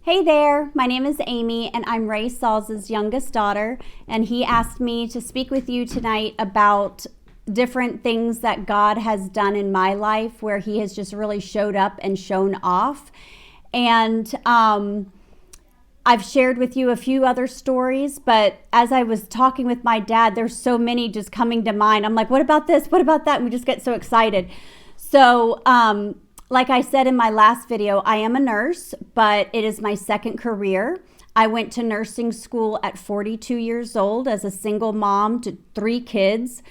Hey there, my name is Amy and I'm Ray Sauls' youngest daughter, and he asked me to speak with you tonight about different things that God has done in my life where he has just really showed up and shown off. And I've shared with you a few other stories, but as I was talking with my dad, there's so many just coming to mind. I'm like, what about this? What about that? And we just get so excited. So, like I said in my last video, I am a nurse, but it is my second career. I went to nursing school at 42 years old as a single mom to 3 kids,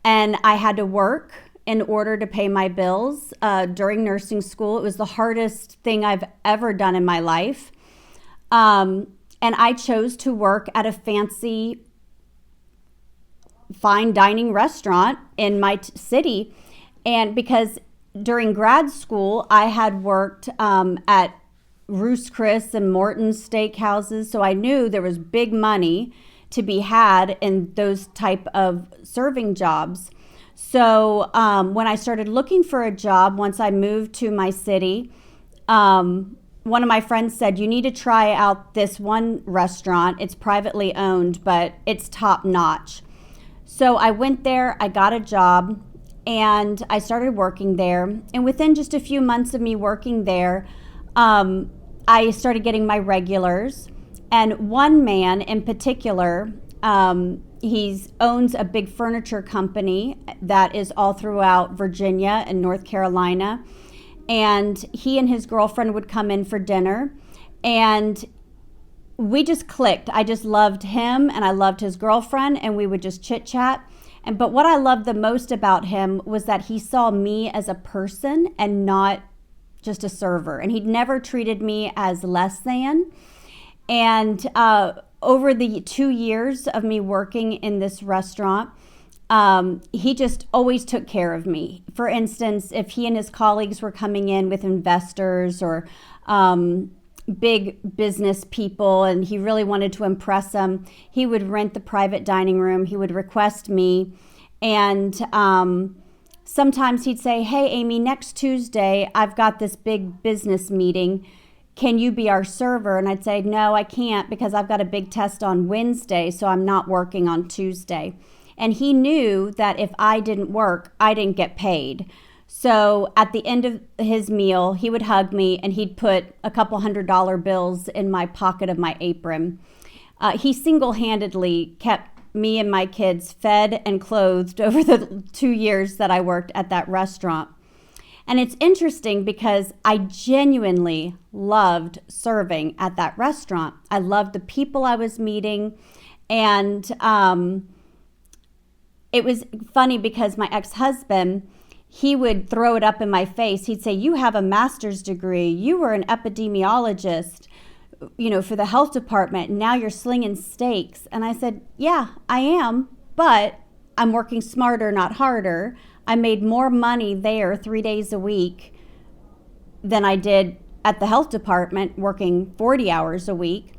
and I had to work in order to pay my bills during nursing school. It was the hardest thing I've ever done in my life. And I chose to work at a fancy fine dining restaurant in my city, and because during grad school, I had worked at Ruth's Chris and Morton's steakhouses, so I knew there was big money to be had in those type of serving jobs. So when I started looking for a job, once I moved to my city, one of my friends said, you need to try out this one restaurant. It's privately owned, but it's top notch. So I went there, I got a job, and I started working there. And within just a few months of me working there, I started getting my regulars. And one man in particular, he owns a big furniture company that is all throughout Virginia and North Carolina. And he and his girlfriend would come in for dinner. And we just clicked. I just loved him and I loved his girlfriend, and we would just chit chat. But what I loved the most about him was that he saw me as a person and not just a server. And he'd never treated me as less than. And over the 2 years of me working in this restaurant, he just always took care of me. For instance, if he and his colleagues were coming in with investors or big business people, and he really wanted to impress them, he would rent the private dining room. He would request me. And sometimes he'd say, hey, Amy, next Tuesday, I've got this big business meeting. Can you be our server? And I'd say, no, I can't, because I've got a big test on Wednesday, so I'm not working on Tuesday. And he knew that if I didn't work, I didn't get paid. So at the end of his meal, he would hug me and he'd put a couple $100 bills in my pocket of my apron. He single-handedly kept me and my kids fed and clothed over the 2 years that I worked at that restaurant. And it's interesting because I genuinely loved serving at that restaurant. I loved the people I was meeting. And it was funny because my ex-husband, he would throw it up in my face. He'd say, you have a master's degree. You were an epidemiologist, for the health department. And now you're slinging steaks. And I said, yeah, I am, but I'm working smarter, not harder. I made more money there 3 days a week than I did at the health department working 40 hours a week.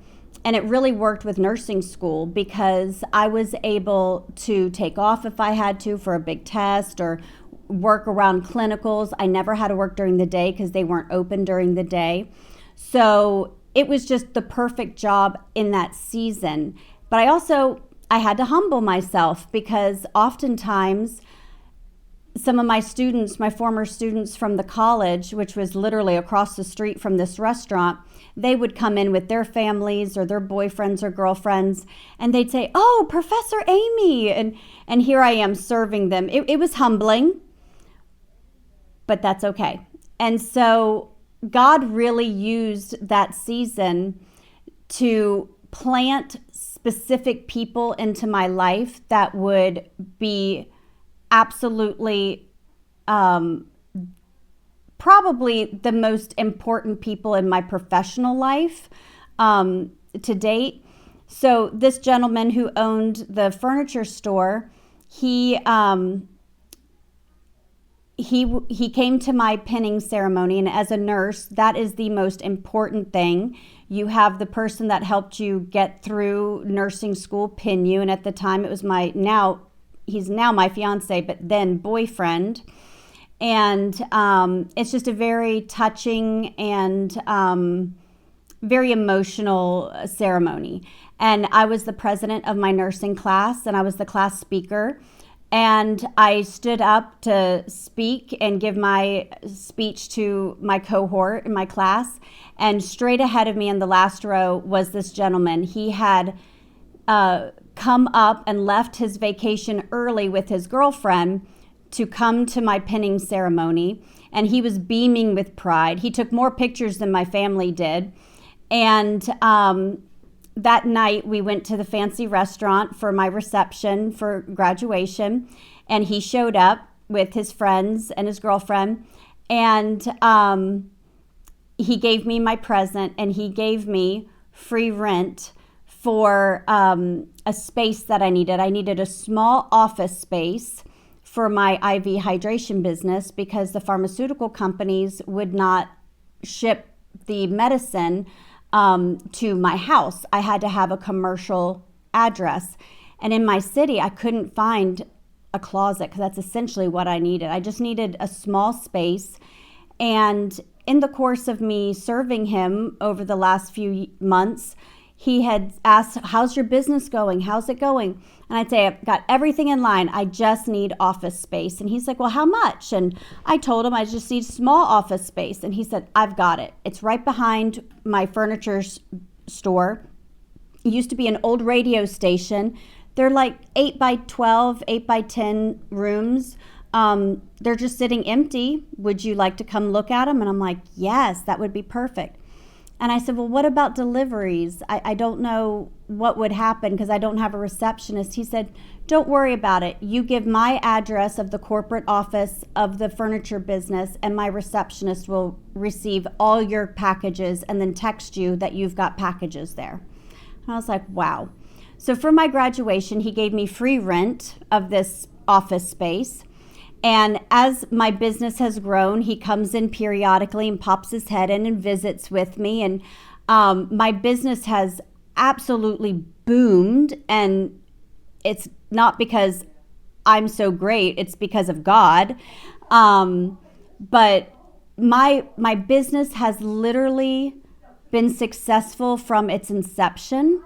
And it really worked with nursing school because I was able to take off if I had to for a big test or work around clinicals. I never had to work during the day because they weren't open during the day. So it was just the perfect job in that season. But I had to humble myself because oftentimes some of my students, my former students from the college, which was literally across the street from this restaurant, they would come in with their families or their boyfriends or girlfriends, and they'd say, oh, Professor Amy. And here I am serving them. It was humbling, but that's okay. And so God really used that season to plant specific people into my life that would be absolutely probably the most important people in my professional life to date. So this gentleman who owned the furniture store, he came to my pinning ceremony, and as a nurse, that is the most important thing. You have the person that helped you get through nursing school pin you, and at the time it was he's now my fiance, but then boyfriend. And it's just a very touching and very emotional ceremony. And I was the president of my nursing class, and I was the class speaker. And I stood up to speak and give my speech to my cohort in my class. And straight ahead of me in the last row was this gentleman. He had come up and left his vacation early with his girlfriend to come to my pinning ceremony. And he was beaming with pride. He took more pictures than my family did. And that night we went to the fancy restaurant for my reception for graduation, and he showed up with his friends and his girlfriend, and he gave me my present, and he gave me free rent for a space that I needed. I needed a small office space for my IV hydration business because the pharmaceutical companies would not ship the medicine to my house. I had to have a commercial address. And in my city, I couldn't find a closet because that's essentially what I needed. I just needed a small space. And in the course of me serving him over the last few months, he had asked, how's your business going? How's it going? And I'd say, I've got everything in line. I just need office space. And he's like, well, how much? And I told him I just need small office space. And he said, I've got it. It's right behind my furniture store. It used to be an old radio station. They're like 8 by 12, 8 by 10 rooms. They're just sitting empty. Would you like to come look at them? And I'm like, yes, that would be perfect. And I said, well, what about deliveries? I don't know what would happen because I don't have a receptionist. He said, don't worry about it. You give my address of the corporate office of the furniture business, and my receptionist will receive all your packages and then text you that you've got packages there. And I was like, wow. So for my graduation, he gave me free rent of this office space. And as my business has grown, he comes in periodically and pops his head in and visits with me. And my business has absolutely boomed. And it's not because I'm so great, it's because of God. But my business has literally been successful from its inception.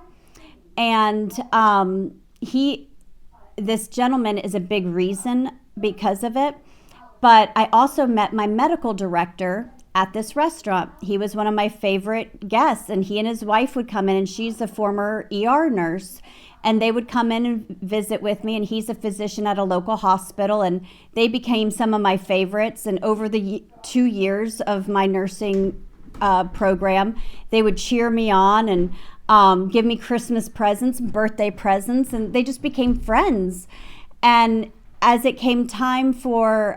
And this gentleman is a big reason because of it. But I also met my medical director at this restaurant. He was one of my favorite guests, and he and his wife would come in, and she's a former ER nurse, and they would come in and visit with me, and he's a physician at a local hospital, and they became some of my favorites. And over the 2 years of my nursing program, they would cheer me on and give me Christmas presents and birthday presents, and they just became friends. And as it came time for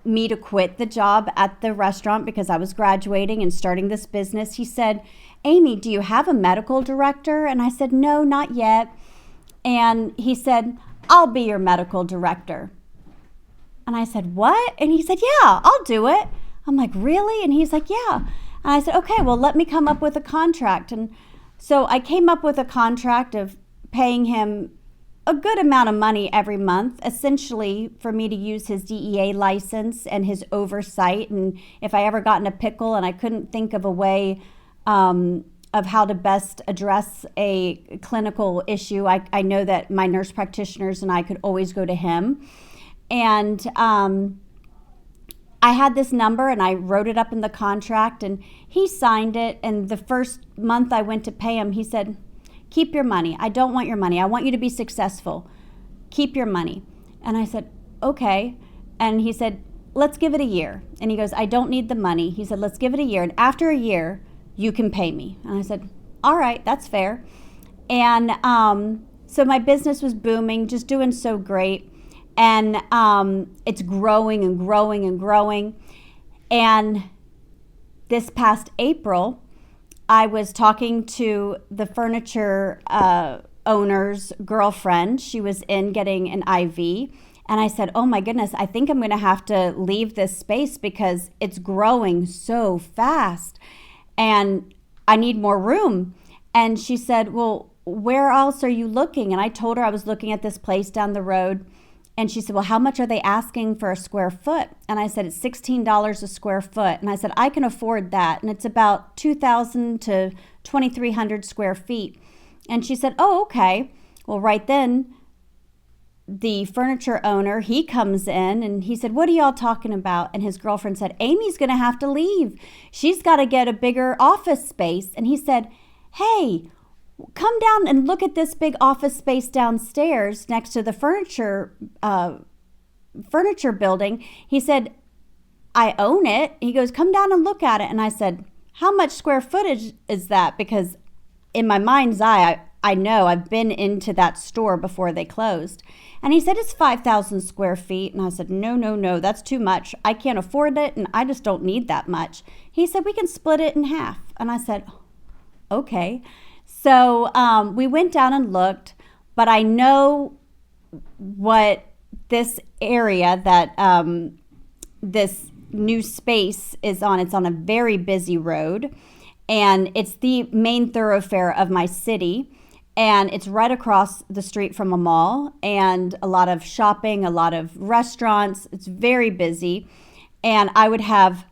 me to quit the job at the restaurant because I was graduating and starting this business, he said, AIMEE, do you have a medical director? And I said, no, not yet. And he said, I'll be your medical director. And I said, what? And he said, yeah, I'll do it. I'm like, really? And he's like, yeah. And I said, okay, well, let me come up with a contract. And so I came up with a contract of paying him a good amount of money every month, essentially for me to use his DEA license and his oversight. And if I ever got in a pickle and I couldn't think of a way of how to best address a clinical issue, I know that my nurse practitioners and I could always go to him. And I had this number and I wrote it up in the contract, and he signed it. And the first month I went to pay him, he said, keep your money. I don't want your money. I want you to be successful. Keep your money. And I said, okay. And he said, let's give it a year. And he goes, I don't need the money. He said, let's give it a year. And after a year, you can pay me. And I said, all right, that's fair. And so my business was booming, just doing so great. And it's growing and growing and growing. And this past April, I was talking to the furniture owner's girlfriend. She was in getting an IV. And I said, oh my goodness, I think I'm going to have to leave this space because it's growing so fast and I need more room. And she said, well, where else are you looking? And I told her I was looking at this place down the road. And she said, well, how much are they asking for a square foot? And I said, it's $16 a square foot. And I said, I can afford that. And it's about 2,000 to 2,300 square feet. And she said, oh, okay. Well, right then, the furniture owner, he comes in and he said, what are y'all talking about? And his girlfriend said, Amy's going to have to leave. She's got to get a bigger office space. And he said, hey, come down and look at this big office space downstairs next to the furniture building. He said, I own it. He goes, come down and look at it. And I said, how much square footage is that? Because in my mind's eye, I know I've been into that store before they closed. And he said, it's 5,000 square feet. And I said, no, that's too much. I can't afford it, and I just don't need that much. He said, we can split it in half. And I said, okay. So we went down and looked, but I know what this area that this new space is on. It's on a very busy road, and it's the main thoroughfare of my city, and it's right across the street from a mall and a lot of shopping, a lot of restaurants. It's very busy, and I would have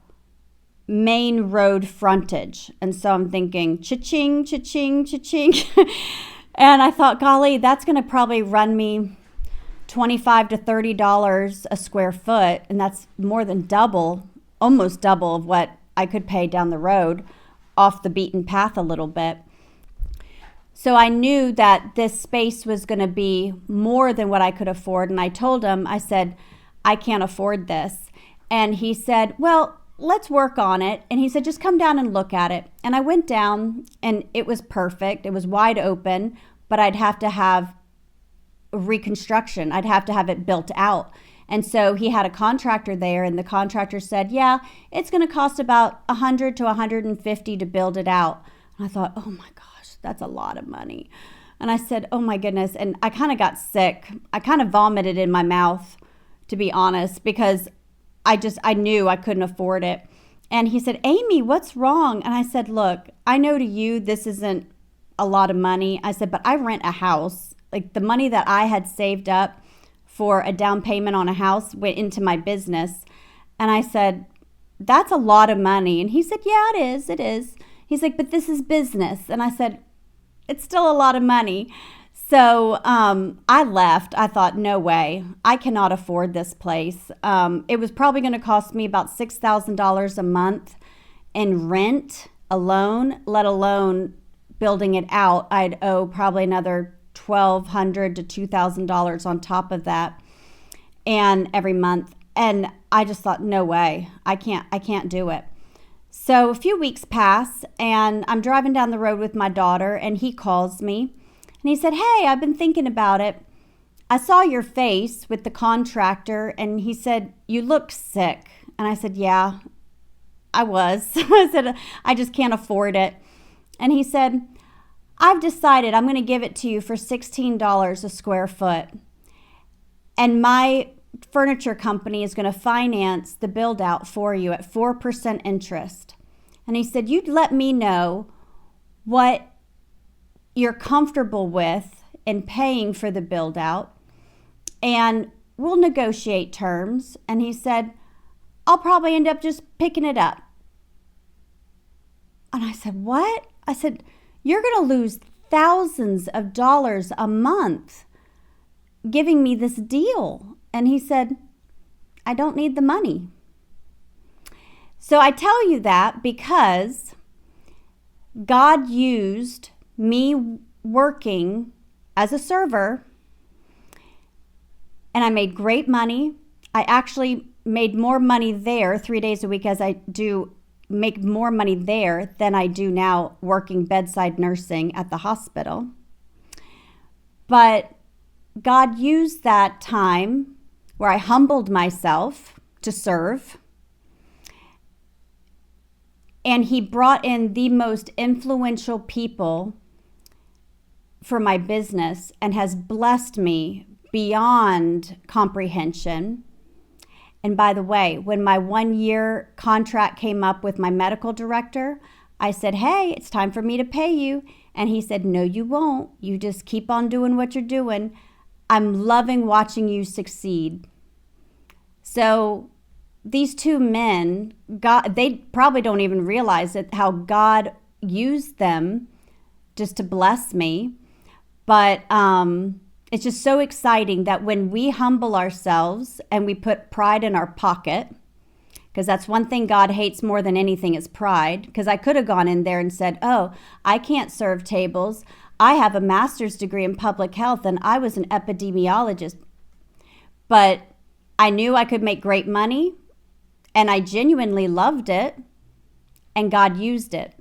main road frontage. And so I'm thinking, cha-ching, cha-ching, cha-ching. And I thought, golly, that's going to probably run me $25 to $30 a square foot. And that's more than double, almost double of what I could pay down the road off the beaten path a little bit. So I knew that this space was going to be more than what I could afford. And I told him, I said, I can't afford this. And he said, well, let's work on it. And he said, just come down and look at it. And I went down, and it was perfect. It was wide open, but I'd have to have reconstruction. I'd have to have it built out. And so he had a contractor there, and the contractor said, yeah, it's going to cost about $100 to $150 to build it out. And I thought, oh my gosh, that's a lot of money. And I said, oh my goodness. And I kind of got sick. I kind of vomited in my mouth, to be honest, because I knew I couldn't afford it. And he said, Amy, what's wrong? And I said, look, I know to you this isn't a lot of money. I said, but I rent a house. Like, the money that I had saved up for a down payment on a house went into my business. And I said, that's a lot of money. And he said, yeah, it is. He's like, but this is business. And I said, it's still a lot of money. So I left. I thought, no way. I cannot afford this place. It was probably going to cost me about $6,000 a month in rent alone, let alone building it out. I'd owe probably another $1,200 to $2,000 on top of that, and every month. And I just thought, no way. I can't do it. So a few weeks pass, and I'm driving down the road with my daughter, and he calls me. And he said, hey, I've been thinking about it. I saw your face with the contractor, and he said, you look sick. And I said, yeah, I was. I said, I just can't afford it. And he said, I've decided I'm going to give it to you for $16 a square foot. And my furniture company is going to finance the build out for you at 4% interest. And he said, you'd let me know what you're comfortable with in paying for the build out, and we'll negotiate terms. And he said, I'll probably end up just picking it up. And I said, what? I said, you're going to lose thousands of dollars a month giving me this deal. And he said, I don't need the money. So I tell you that because God used me working as a server, and I made great money. I actually made more money there 3 days a week as I do make more money there than I do now working bedside nursing at the hospital. But God used that time where I humbled myself to serve, and he brought in the most influential people for my business and has blessed me beyond comprehension. And by the way, when my 1-year contract came up with my medical director, I said, hey, it's time for me to pay you. And he said, no, you won't. You just keep on doing what you're doing. I'm loving watching you succeed. So these two men, God, they probably don't even realize it, how God used them just to bless me. But it's just so exciting that when we humble ourselves and we put pride in our pocket, because that's one thing God hates more than anything is pride. Because I could have gone in there and said, oh, I can't serve tables. I have a master's degree in public health and I was an epidemiologist. But I knew I could make great money and I genuinely loved it and God used it.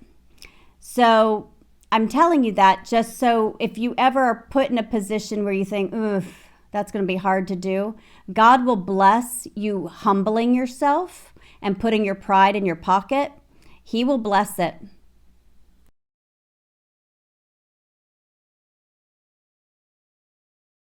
So I'm telling you that just so if you ever are put in a position where you think, oof, that's going to be hard to do, God will bless you humbling yourself and putting your pride in your pocket. He will bless it.